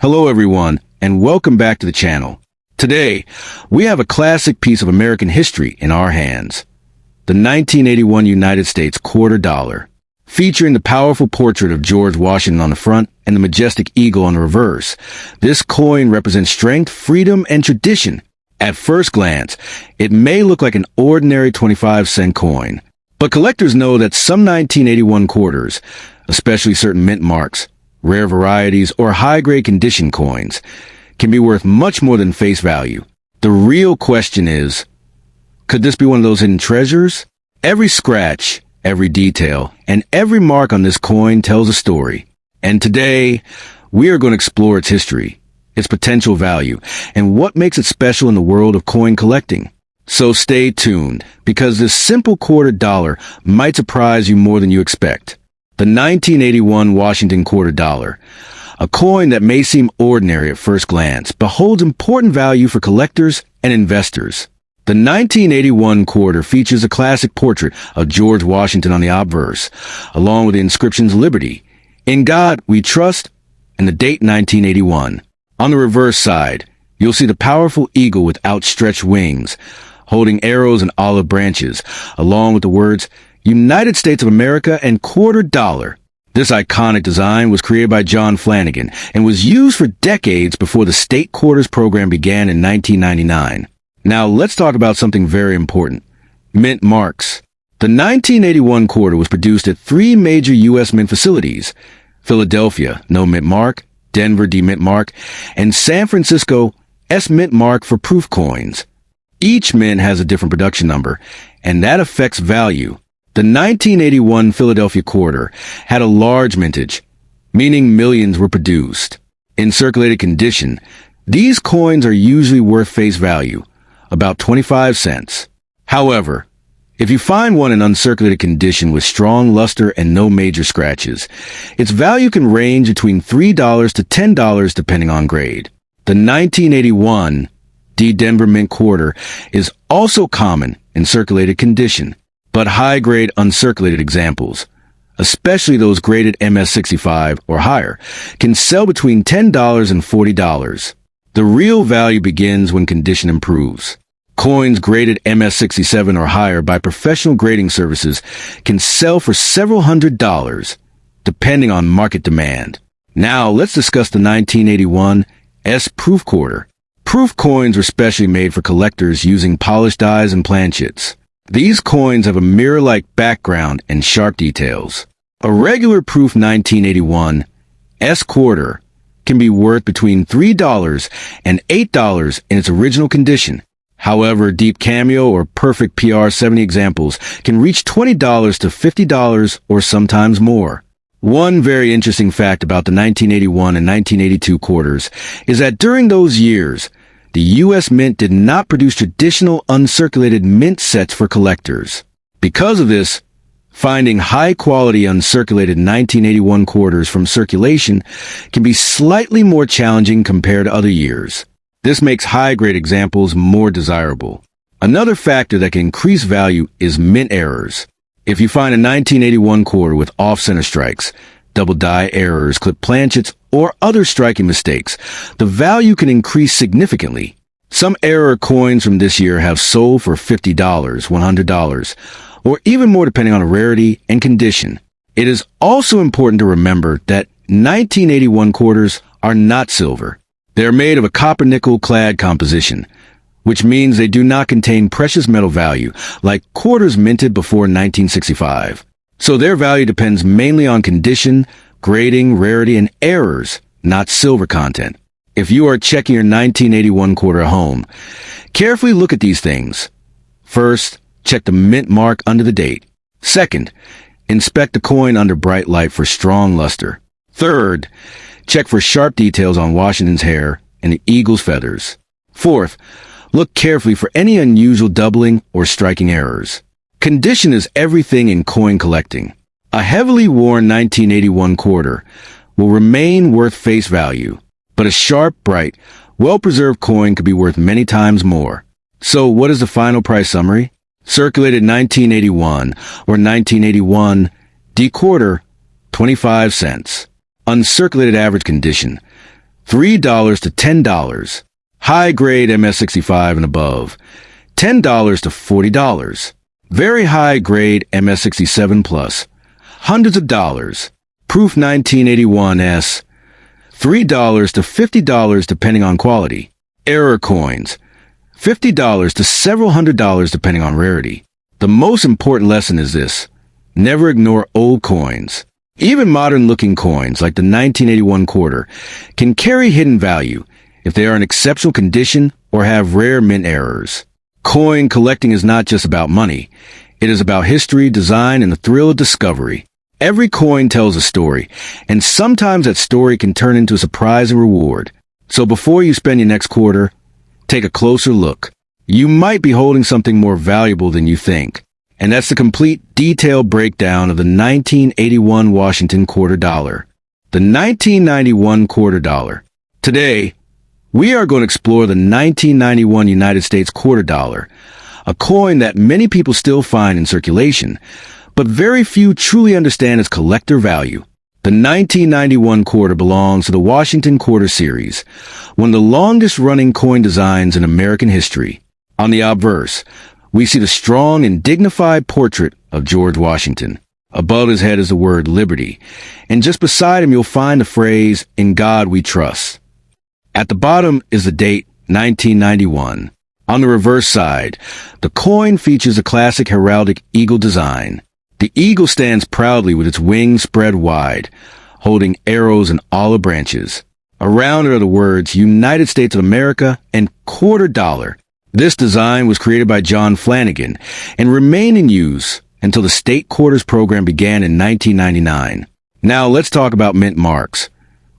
Hello everyone, and welcome back to the channel. Today, we have a classic piece of American history in our hands. The 1981 United States quarter dollar, featuring the powerful portrait of George Washington on the front and the majestic eagle on the reverse. This coin represents strength, freedom, and tradition. At first glance, it may look like an ordinary 25-cent coin, but collectors know that some 1981 quarters, especially certain mint marks, rare varieties, or high-grade condition coins, can be worth much more than face value. The real question is, could this be one of those hidden treasures? Every scratch, every detail, and every mark on this coin tells a story. And today, we are going to explore its history, its potential value, and what makes it special in the world of coin collecting. So stay tuned, because this simple quarter dollar might surprise you more than you expect. The 1981 Washington quarter dollar, a coin that may seem ordinary at first glance, but holds important value for collectors and investors. The 1981 quarter features a classic portrait of George Washington on the obverse, along with the inscriptions Liberty, In God We Trust, and the date 1981. On the reverse side, you'll see the powerful eagle with outstretched wings, holding arrows and olive branches, along with the words United States of America and quarter dollar. This iconic design was created by John Flanagan and was used for decades before the state quarters program began in 1999. Now let's talk about something very important: mint marks. The 1981 quarter was produced at 3 major U.S. mint facilities: Philadelphia, no mint mark; Denver, D mint mark; and San Francisco, S mint mark for proof coins. Each mint has a different production number, and that affects value. The 1981 Philadelphia quarter had a large mintage, meaning millions were produced. In circulated condition, these coins are usually worth face value, about 25 cents. However, if you find one in uncirculated condition with strong luster and no major scratches, its value can range between $3 to $10 depending on grade. The 1981 D Denver Mint quarter is also common in circulated condition, but high-grade uncirculated examples, especially those graded MS65 or higher, can sell between $10 and $40. The real value begins when condition improves. Coins graded MS67 or higher by professional grading services can sell for several $100s, depending on market demand. Now, let's discuss the 1981 S Proof quarter. Proof coins are specially made for collectors using polished dies and planchets. These coins have a mirror-like background and sharp details. A regular proof 1981 S quarter can be worth between $3 and $8 in its original condition. However, deep cameo or perfect PR70 examples can reach $20 to $50 or sometimes more. One very interesting fact about the 1981 and 1982 quarters is that during those years, the U.S. Mint did not produce traditional uncirculated mint sets for collectors. Because of this, finding high-quality uncirculated 1981 quarters from circulation can be slightly more challenging compared to other years. This makes high-grade examples more desirable. Another factor that can increase value is mint errors. If you find a 1981 quarter with off-center strikes, double die errors, clip planchets, or other striking mistakes, the value can increase significantly. Some error coins from this year have sold for $50, $100, or even more depending on rarity and condition. It is also important to remember that 1981 quarters are not silver. They are made of a copper-nickel clad composition, which means they do not contain precious metal value like quarters minted before 1965. So their value depends mainly on condition, grading, rarity, and errors, not silver content. If you are checking your 1981 quarter at home, carefully look at these things. First, check the mint mark under the date. Second, inspect the coin under bright light for strong luster. Third, check for sharp details on Washington's hair and the eagle's feathers. Fourth, look carefully for any unusual doubling or striking errors. Condition is everything in coin collecting. A heavily worn 1981 quarter will remain worth face value, but a sharp, bright, well-preserved coin could be worth many times more. So what is the final price summary? Circulated 1981 or 1981 D quarter, 25 cents. Uncirculated average condition, $3 to $10. High-grade MS-65 and above, $10 to $40. Very high-grade MS-67 plus, hundreds of dollars. Proof 1981S, $3 to $50 depending on quality. Error coins, $50 to several $100 depending on rarity. The most important lesson is this: never ignore old coins. Even modern-looking coins like the 1981 quarter can carry hidden value if they are in exceptional condition or have rare mint errors. Coin collecting is not just about money. It is about history, design, and the thrill of discovery. Every coin tells a story, and sometimes that story can turn into a surprise and reward. So before you spend your next quarter, take a closer look. You might be holding something more valuable than you think. And that's the complete detailed breakdown of the 1981 Washington quarter dollar. The 1991 quarter dollar. Today, we are going to explore the 1991 United States quarter dollar, a coin that many people still find in circulation, but very few truly understand its collector value. The 1991 quarter belongs to the Washington Quarter Series, one of the longest-running coin designs in American history. On the obverse, we see the strong and dignified portrait of George Washington. Above his head is the word liberty, and just beside him you'll find the phrase, "In God we trust." At the bottom is the date, 1991. On the reverse side, the coin features a classic heraldic eagle design. The eagle stands proudly with its wings spread wide, holding arrows and olive branches. Around it are the words United States of America and quarter dollar. This design was created by John Flanagan and remained in use until the State Quarters program began in 1999. Now let's talk about mint marks,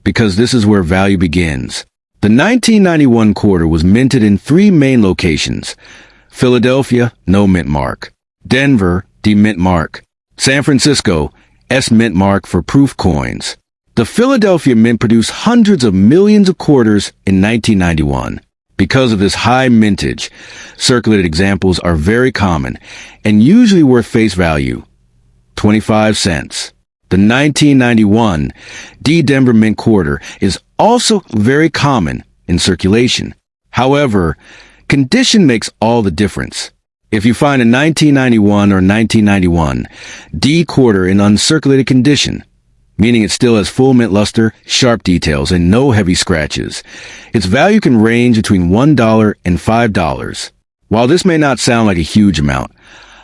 because this is where value begins. The 1991 quarter was minted in 3 main locations: Philadelphia, no mint mark; Denver, D mint mark; San Francisco, S mint mark for proof coins. The Philadelphia Mint produced hundreds of millions of quarters in 1991. Because of this high mintage, circulated examples are very common and usually worth face value, 25 cents. The 1991 D Denver Mint quarter is also very common in circulation. However, condition makes all the difference. If you find a 1991 or 1991 D quarter in uncirculated condition, meaning it still has full mint luster, sharp details, and no heavy scratches, its value can range between $1 and $5. While this may not sound like a huge amount,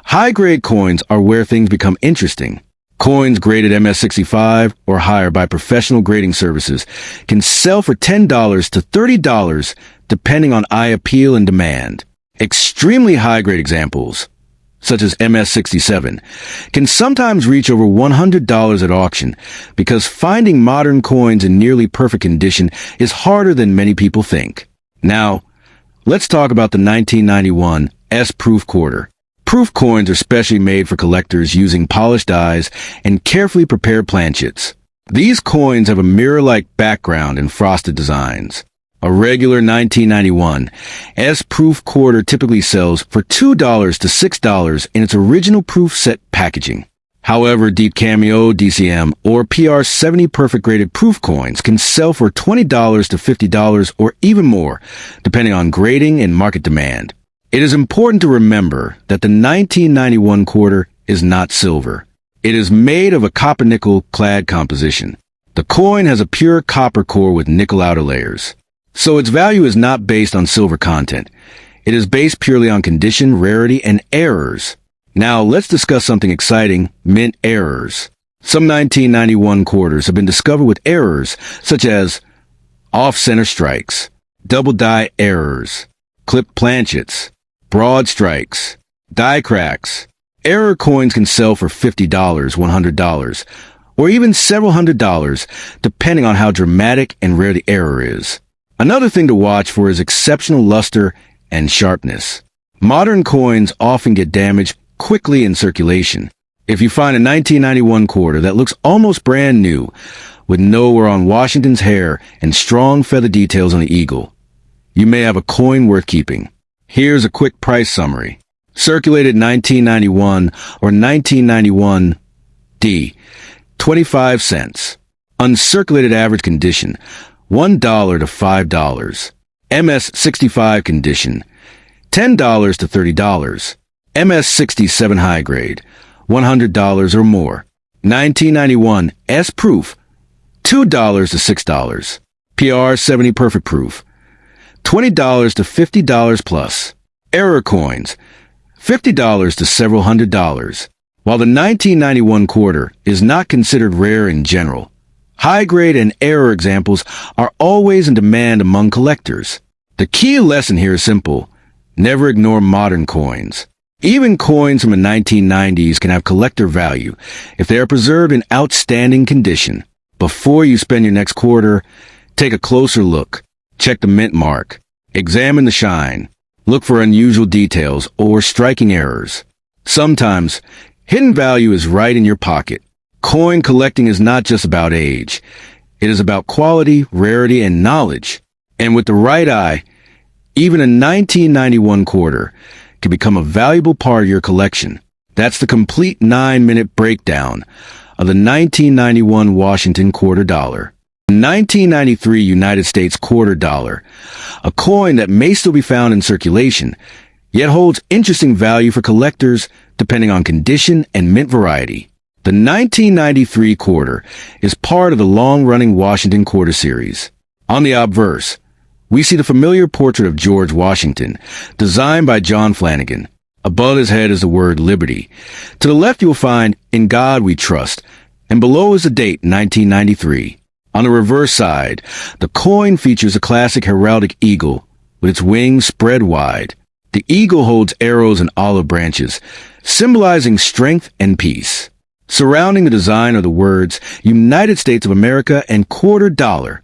high-grade coins are where things become interesting. Coins graded MS-65 or higher by professional grading services can sell for $10 to $30 depending on eye appeal and demand. Extremely high-grade examples, such as MS-67, can sometimes reach over $100 at auction because finding modern coins in nearly perfect condition is harder than many people think. Now, let's talk about the 1991 S-Proof quarter. Proof coins are specially made for collectors using polished dies and carefully prepared planchets. These coins have a mirror-like background and frosted designs. A regular 1991 S-Proof quarter typically sells for $2 to $6 in its original proof set packaging. However, Deep Cameo, DCM, or PR70 perfect graded proof coins can sell for $20 to $50 or even more, depending on grading and market demand. It is important to remember that the 1991 quarter is not silver. It is made of a copper-nickel clad composition. The coin has a pure copper core with nickel outer layers. So its value is not based on silver content. It is based purely on condition, rarity, and errors. Now let's discuss something exciting: mint errors. Some 1991 quarters have been discovered with errors such as off-center strikes, double die errors, clipped planchets, broad strikes, die cracks. Error coins can sell for $50, $100, or even several $100s, depending on how dramatic and rare the error is. Another thing to watch for is exceptional luster and sharpness. Modern coins often get damaged quickly in circulation. If you find a 1991 quarter that looks almost brand new, with no wear on Washington's hair and strong feather details on the eagle, you may have a coin worth keeping. Here's a quick price summary. Circulated 1991 or 1991 D, 25 cents. Uncirculated average condition, $1 to $5. MS-65 condition, $10 to $30. MS-67 high grade, $100 or more. 1991 S proof, $2 to $6. PR-70 perfect proof, $20 to $50 plus. Error coins, $50 to several $100s. While the 1991 quarter is not considered rare in general, high-grade and error examples are always in demand among collectors. The key lesson here is simple. Never ignore modern coins. Even coins from the 1990s can have collector value if they are preserved in outstanding condition. Before you spend your next quarter, take a closer look. Check the mint mark. Examine the shine. Look for unusual details or striking errors. Sometimes, hidden value is right in your pocket. Coin collecting is not just about age. It is about quality, rarity, and knowledge. And with the right eye, even a 1991 quarter can become a valuable part of your collection. That's the complete 9-minute breakdown of the 1991 Washington quarter dollar. 1993 United States quarter dollar, a coin that may still be found in circulation, yet holds interesting value for collectors depending on condition and mint variety. The 1993 quarter is part of the long-running Washington quarter series. On the obverse, we see the familiar portrait of George Washington, designed by John Flanagan. Above his head is the word Liberty. To the left you'll find In God We Trust, and below is the date 1993. On the reverse side, the coin features a classic heraldic eagle with its wings spread wide. The eagle holds arrows and olive branches, symbolizing strength and peace. Surrounding the design are the words United States of America and quarter dollar.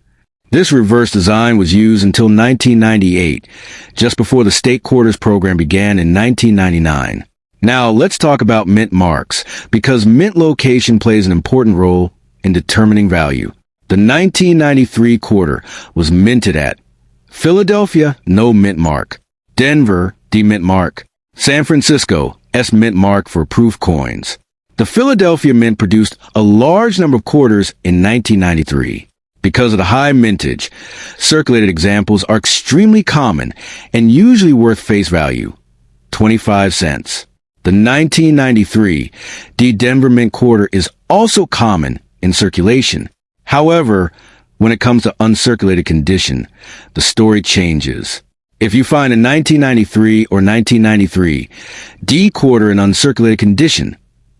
This reverse design was used until 1998, just before the state quarters program began in 1999. Now let's talk about mint marks, because mint location plays an important role in determining value. The 1993 quarter was minted at Philadelphia, no mint mark. Denver, D mint mark. San Francisco, S mint mark for proof coins. The Philadelphia Mint produced a large number of quarters in 1993. Because of the high mintage, circulated examples are extremely common and usually worth face value, 25 cents. The 1993 D Denver Mint quarter is also common in circulation. However, when it comes to uncirculated condition, the story changes. If you find a 1993 or 1993 D quarter in uncirculated condition,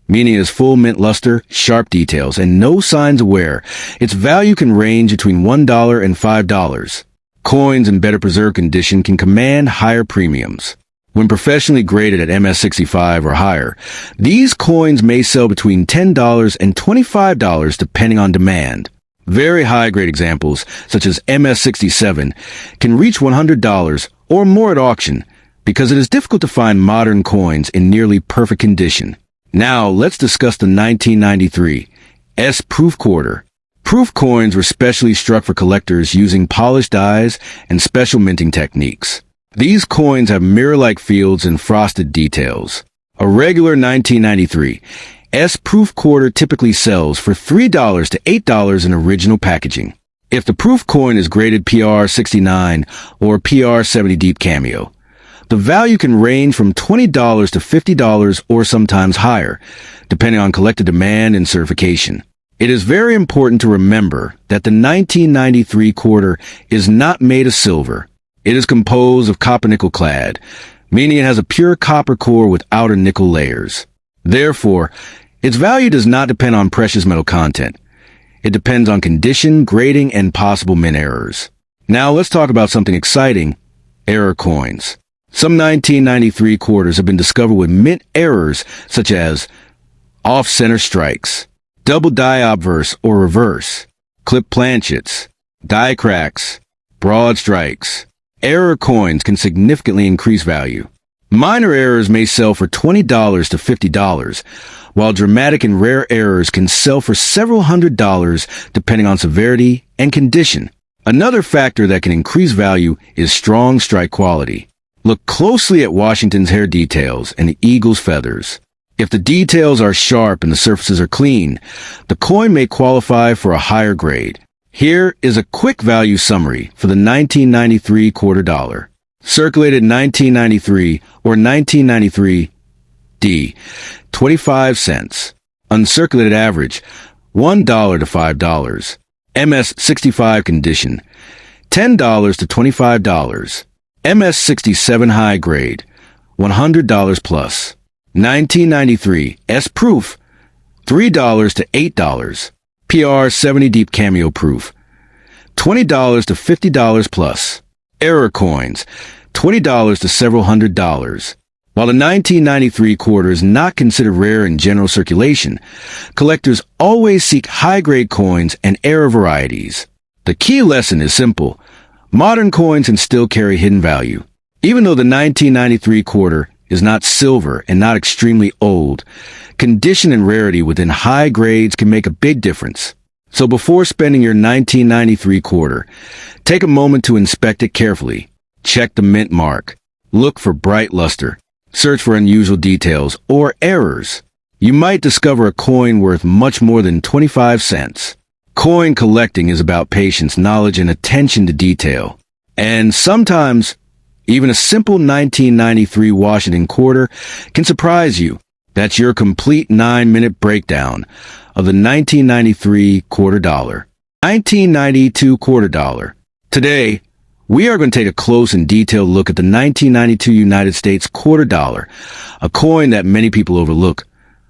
meaning it has full mint luster, sharp details, and no signs of wear, its value can range between $1 and $5. Coins in better preserved condition can command higher premiums. When professionally graded at MS-65 or higher, these coins may sell between $10 and $25 depending on demand. Very high-grade examples, such as MS-67, can reach $100 or more at auction because it is difficult to find modern coins in nearly perfect condition. Now, let's discuss the 1993 S Proof Quarter. Proof coins were specially struck for collectors using polished dies and special minting techniques. These coins have mirror-like fields and frosted details. A regular 1993 S Proof Quarter typically sells for $3 to $8 in original packaging. If the proof coin is graded PR-69 or PR-70 Deep Cameo, the value can range from $20 to $50 or sometimes higher, depending on collector demand and certification. It is very important to remember that the 1993 quarter is not made of silver. It is composed of copper nickel clad, meaning it has a pure copper core with outer nickel layers. Therefore, its value does not depend on precious metal content. It depends on condition, grading, and possible mint errors. Now let's talk about something exciting, error coins. Some 1993 quarters have been discovered with mint errors such as off-center strikes, double die obverse or reverse, clip planchets, die cracks, broad strikes. Error coins can significantly increase value. Minor errors may sell for $20 to $50, while dramatic and rare errors can sell for several $100s depending on severity and condition. Another factor that can increase value is strong strike quality. Look closely at Washington's hair details and the eagle's feathers. If the details are sharp and the surfaces are clean, the coin may qualify for a higher grade. Here is a quick value summary for the 1993 quarter dollar. Circulated 1993 or 1993 D, 25 cents. Uncirculated average, $1 to $5. MS-65 condition, $10 to $25. MS-67 high grade, $100 plus. 1993 S proof, $3 to $8. PR70 deep cameo proof, $20 to $50 plus. Error coins, $20 to several $100s. While the 1993 quarter is not considered rare in general circulation, collectors always seek high-grade coins and error varieties. The key lesson is simple. Modern coins can still carry hidden value. Even though the 1993 quarter is not silver and not extremely old, condition and rarity within high grades can make a big difference. So before spending your 1993 quarter, take a moment to inspect it carefully. Check the mint mark. Look for bright luster. Search for unusual details or errors. You might discover a coin worth much more than 25 cents. Coin collecting is about patience, knowledge, and attention to detail. And sometimes, even a simple 1993 Washington quarter can surprise you. That's your complete 9-minute breakdown of the 1993 quarter dollar. 1992 quarter dollar. Today, we are going to take a close and detailed look at the 1992 United States quarter dollar, a coin that many people overlook.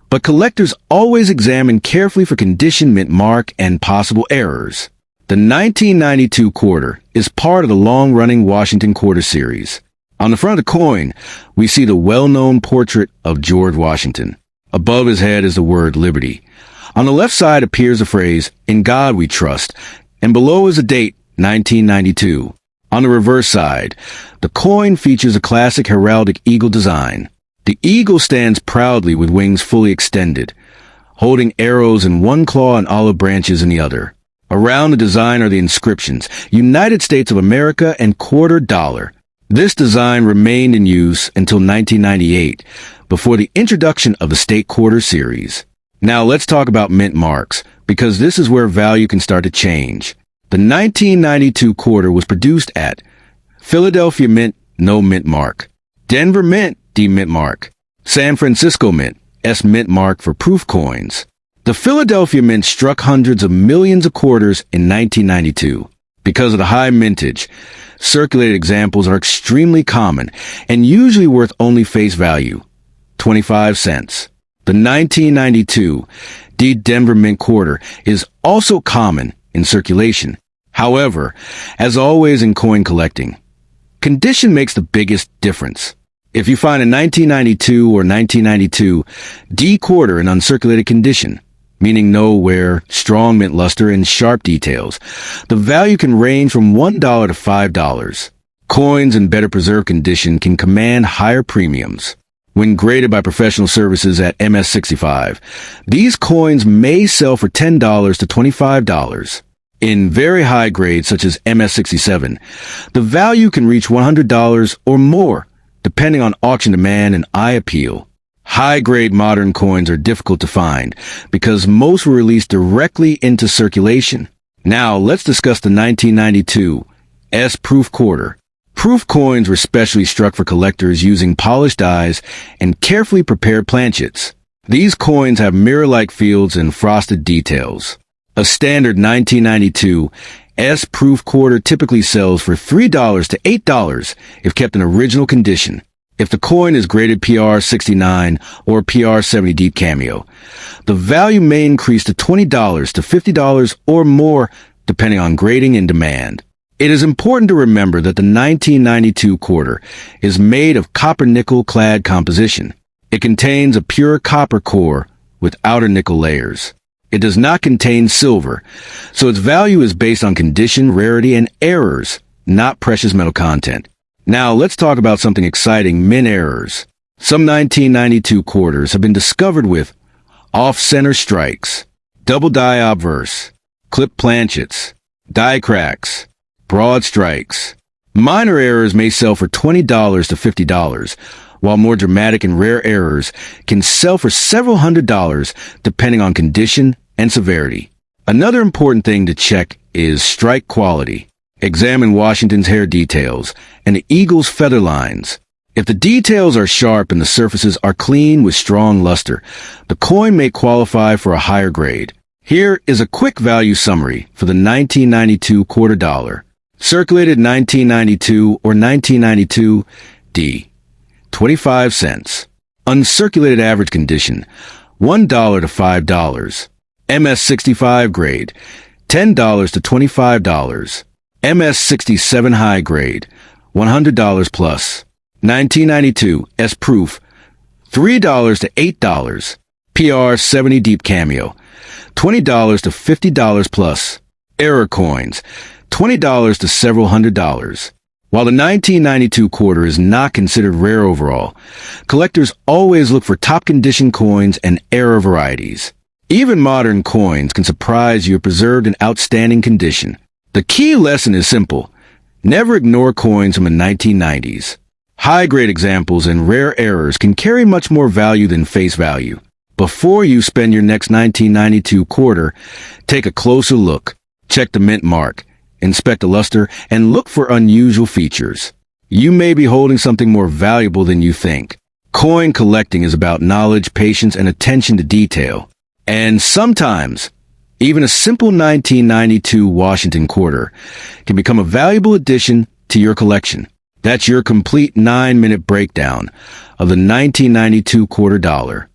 But collectors always examine carefully for condition, mint mark, and possible errors. The 1992 quarter is part of the long-running Washington quarter series. On the front of the coin, we see the well-known portrait of George Washington. Above his head is the word Liberty. On the left side appears the phrase, "In God We Trust," and below is the date, 1992. On the reverse side, the coin features a classic heraldic eagle design. The eagle stands proudly with wings fully extended, holding arrows in one claw and olive branches in the other. Around the design are the inscriptions, United States of America and quarter dollar. This design remained in use until 1998, before the introduction of the state quarter series. Now let's talk about mint marks, because this is where value can start to change. The 1992 quarter was produced at Philadelphia Mint, no mint mark. Denver Mint, D mint mark. San Francisco Mint, S mint mark for proof coins. The Philadelphia Mint struck hundreds of millions of quarters in 1992. Because of the high mintage, circulated examples are extremely common and usually worth only face value, 25 cents. The 1992 D Denver Mint quarter is also common in circulation. However, as always in coin collecting, condition makes the biggest difference. If you find a 1992 or 1992 D quarter in uncirculated condition, meaning no wear, strong mint luster, and sharp details, the value can range from $1 to $5. Coins in better preserved condition can command higher premiums. When graded by professional services at MS-65, these coins may sell for $10 to $25. In very high grades such as MS-67, the value can reach $100 or more, depending on auction demand and eye appeal. High-grade modern coins are difficult to find because most were released directly into circulation. Now, let's discuss the 1992 S-Proof quarter. Proof coins were specially struck for collectors using polished dies and carefully prepared planchets. These coins have mirror-like fields and frosted details. A standard 1992 S-Proof quarter typically sells for $3 to $8 if kept in original condition. If the coin is graded PR69 or PR70 deep cameo, the value may increase to $20 to $50 or more depending on grading and demand. It is important to remember that the 1992 quarter is made of copper-nickel clad composition. It contains a pure copper core with outer nickel layers. It does not contain silver, so its value is based on condition, rarity, and errors, not precious metal content. Now let's talk about something exciting, mint errors. Some 1992 quarters have been discovered with off-center strikes, double die obverse, clip planchets, die cracks, broad strikes. Minor errors may sell for $20 to $50, while more dramatic and rare errors can sell for several $100s depending on condition and severity. Another important thing to check is strike quality. Examine Washington's hair details and the eagle's feather lines. If the details are sharp and the surfaces are clean with strong luster, the coin may qualify for a higher grade. Here is a quick value summary for the 1992 quarter dollar. Circulated 1992 or 1992 D. 25 cents. Uncirculated average condition, $1 to $5. MS65 grade, $10 to $25. MS67 high grade, $100 plus. 1992 S proof, $3 to $8. PR 70 deep cameo, $20 to $50 plus. Error coins, $20 to several $100s. While the 1992 quarter is not considered rare overall, collectors always look for top condition coins and error varieties. Even modern coins can surprise you if preserved in outstanding condition. The key lesson is simple. Never ignore coins from the 1990s. High-grade examples and rare errors can carry much more value than face value. Before you spend your next 1992 quarter, take a closer look. Check the mint mark. Inspect the luster, and look for unusual features. You may be holding something more valuable than you think. Coin collecting is about knowledge, patience, and attention to detail. And sometimes, even a simple 1992 Washington quarter can become a valuable addition to your collection. That's your complete 9-minute breakdown of the 1992 quarter dollar.